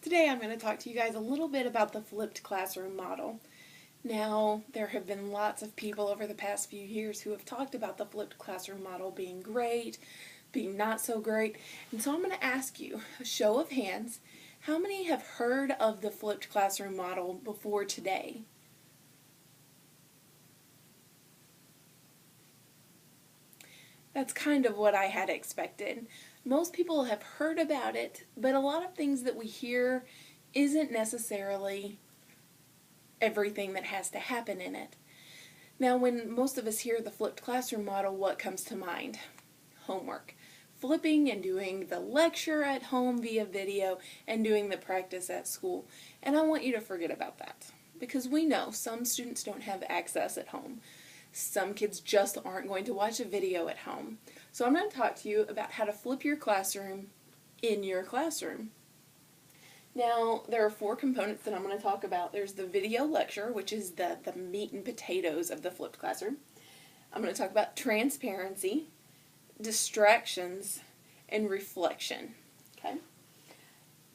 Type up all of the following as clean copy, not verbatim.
Today I'm going to talk to you guys a little bit about the flipped classroom model. Now, there have been lots of people over the past few years who have talked about the flipped classroom model being great, being not so great, and so I'm going to ask you, a show of hands, how many have heard of the flipped classroom model before today? That's kind of what I had expected. Most people have heard about it, but a lot of things that we hear isn't necessarily everything that has to happen in it. Now, when most of us hear the flipped classroom model, what comes to mind? Homework. Flipping and doing the lecture at home via video and doing the practice at school. And I want you to forget about that, because we know some students don't have access at home. Some kids just aren't going to watch a video at home. So I'm going to talk to you about how to flip your classroom in your classroom. Now, there are 4 components that I'm going to talk about. There's the video lecture, which is the meat and potatoes of the flipped classroom. I'm going to talk about transparency, distractions, and reflection. Okay?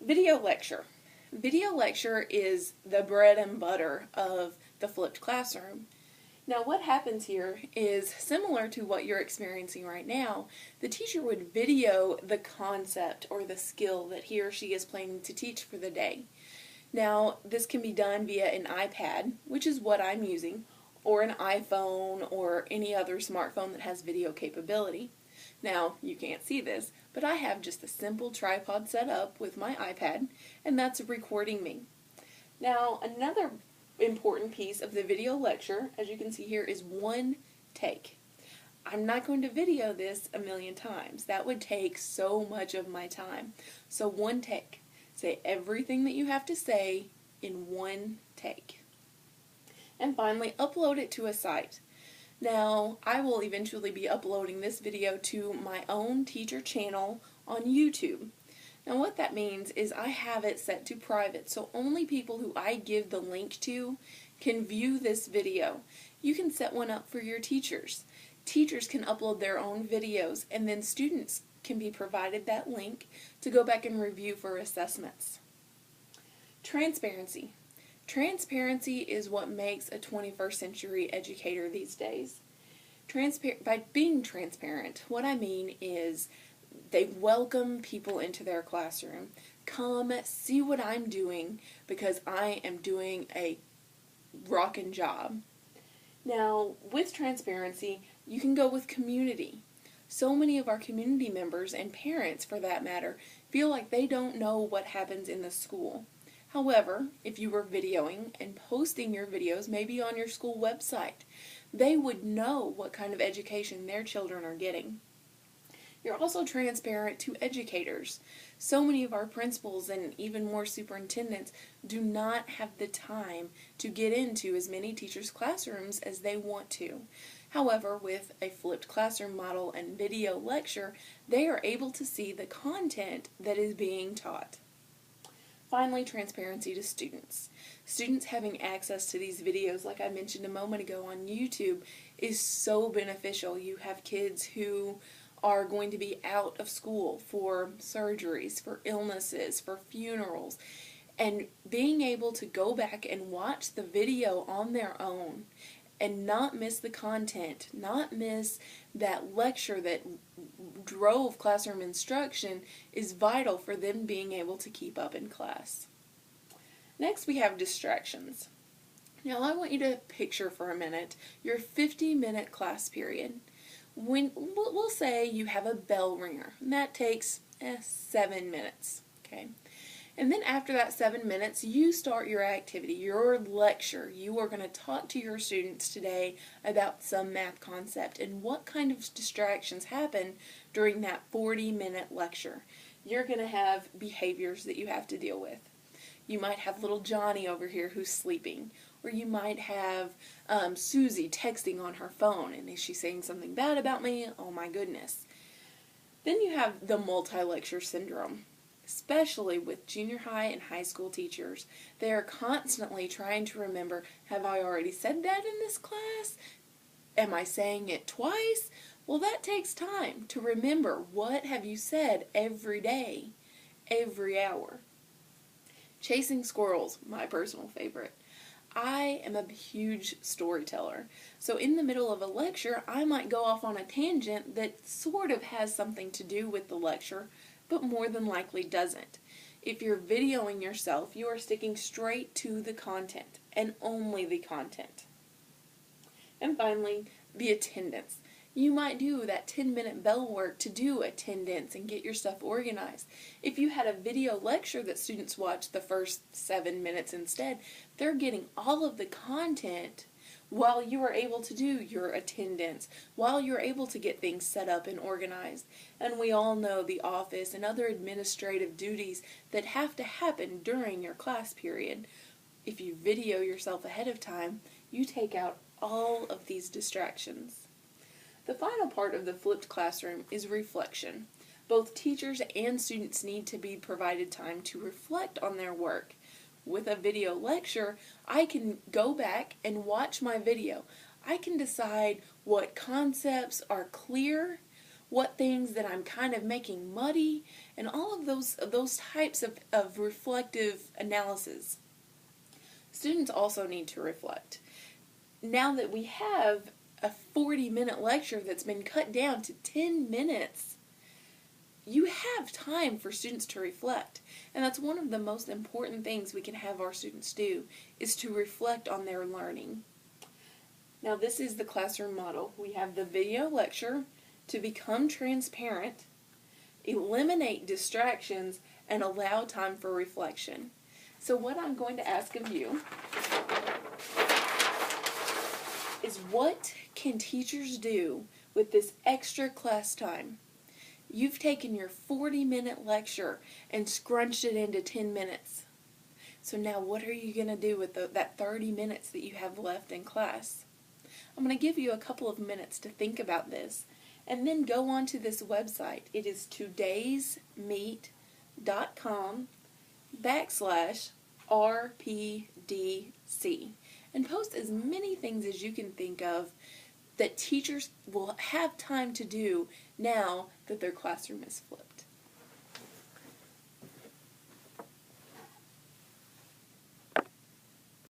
Video lecture. Video lecture is the bread and butter of the flipped classroom. Now, what happens here is similar to what you're experiencing right now. The teacher would video the concept or the skill that he or she is planning to teach for the day. Now, this can be done via an iPad, which is what I'm using, or an iPhone or any other smartphone that has video capability. Now, you can't see this, but I have just a simple tripod set up with my iPad, and that's recording me. Now, another important piece of the video lecture, as you can see here, is one take. I'm not going to video this a million times. That would take so much of my time. So one take. Say everything that you have to say in one take. And finally, upload it to a site. Now, I will eventually be uploading this video to my own teacher channel on YouTube. Now what that means is I have it set to private, so only people who I give the link to can view this video. You can set one up for your teachers. Teachers can upload their own videos, and then students can be provided that link to go back and review for assessments. Transparency. Transparency is what makes a 21st century educator these days. By being transparent, what I mean is they welcome people into their classroom. Come see what I'm doing because I am doing a rockin' job. Now, with transparency, you can go with community. So many of our community members and parents, for that matter, feel like they don't know what happens in the school. However, if you were videoing and posting your videos, maybe on your school website, they would know what kind of education their children are getting. You're also transparent to educators. So many of our principals and even more superintendents do not have the time to get into as many teachers' classrooms as they want to. However, with a flipped classroom model and video lecture, they are able to see the content that is being taught. Finally, transparency to students. Students having access to these videos, like I mentioned a moment ago on YouTube, is so beneficial. You have kids who are going to be out of school for surgeries, for illnesses, for funerals, and being able to go back and watch the video on their own and not miss the content, not miss that lecture that drove classroom instruction is vital for them being able to keep up in class. Next, we have distractions. Now, I want you to picture for a minute your 50-minute class period. When we'll say you have a bell ringer, and that takes 7 minutes, okay? And then after that 7 minutes, you start your activity, your lecture. You are going to talk to your students today about some math concept and what kind of distractions happen during that 40-minute lecture. You're going to have behaviors that you have to deal with. You might have little Johnny over here who's sleeping. Or you might have Susie texting on her phone, and is she saying something bad about me? Oh my goodness. Then you have the multi-lecture syndrome, especially with junior high and high school teachers. They are constantly trying to remember, have I already said that in this class? Am I saying it twice? Well, that takes time to remember what have you said every day, every hour. Chasing squirrels, my personal favorite. I am a huge storyteller, so in the middle of a lecture, I might go off on a tangent that sort of has something to do with the lecture, but more than likely doesn't. If you're videoing yourself, you are sticking straight to the content, and only the content. And finally, the attendance. You might do that 10-minute bell work to do attendance and get your stuff organized. If you had a video lecture that students watch the first 7 minutes instead, they're getting all of the content while you are able to do your attendance, while you're able to get things set up and organized. And we all know the office and other administrative duties that have to happen during your class period. If you video yourself ahead of time, you take out all of these distractions. The final part of the flipped classroom is reflection. Both teachers and students need to be provided time to reflect on their work. With a video lecture, I can go back and watch my video. I can decide what concepts are clear, what things that I'm kind of making muddy, and all of those types of reflective analysis. Students also need to reflect. Now that we have a 40-minute lecture that's been cut down to 10 minutes, you have time for students to reflect. And that's one of the most important things we can have our students do, is to reflect on their learning. Now this is the classroom model. We have the video lecture to become transparent, eliminate distractions, and allow time for reflection. So what I'm going to ask of you is, what can teachers do with this extra class time? You've taken your 40-minute lecture and scrunched it into 10 minutes. So now what are you going to do with that 30 minutes that you have left in class? I'm going to give you a couple of minutes to think about this, and then go on to this website. It is todaysmeet.com/RPDC, and post as many things as you can think of that teachers will have time to do now that their classroom is flipped.